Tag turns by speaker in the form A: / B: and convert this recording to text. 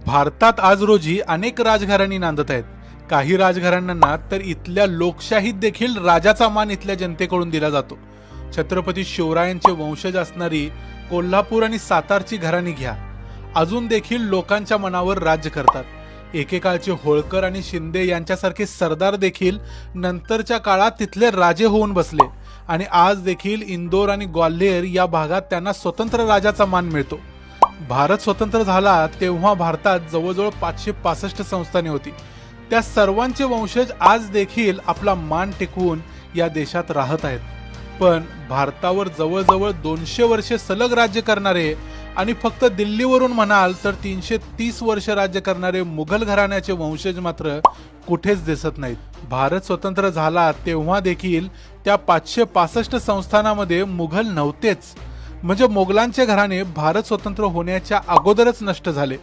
A: भारतात आज रोजी अनेक राजघराणी नांदत आहेत। काही राजघराण्यांना तर इथल्या लोकशाहीत देखील राजाचा मान इथल्या जनतेकडून दिला जातो। छत्रपती शिवरायांचे वंशज असणारी कोल्हापूर आणि सातारची घराणी घ्या, अजून देखील लोकांच्या मनावर राज्य करतात। एकेकाळचे होळकर आणि शिंदे यांच्यासारखे सरदार देखील नंतरच्या काळात तिथले राजे होऊन बसले आणि आज देखील इंदोर आणि ग्वाल्हेर या भागात त्यांना स्वतंत्र राजाचा मान मिळतो। भारत स्वतंत्र झाला तेव्हा भारतात जवळजवळ 565 संस्थाने होती। त्या सर्वांचे वंशज आज देखील आपला मान टिकवून या देशात राहत आहेत। पण भारतावर जवळजवळ 200 वर्षे सलग राज्य करणारे आणि फक्त दिल्लीवरून म्हणाल तर 330 वर्ष राज्य करणारे मुघल घराण्याचे वंशज मात्र कुठेच दिसत नाहीत। भारत स्वतंत्र झाला तेव्हा देखील त्या 565 संस्थानामध्ये मुघल नव्हतेच, म्हणजे मोगलांचे घराणे भारत स्वतंत्र होण्याच्या अगोदरच नष्ट झाले।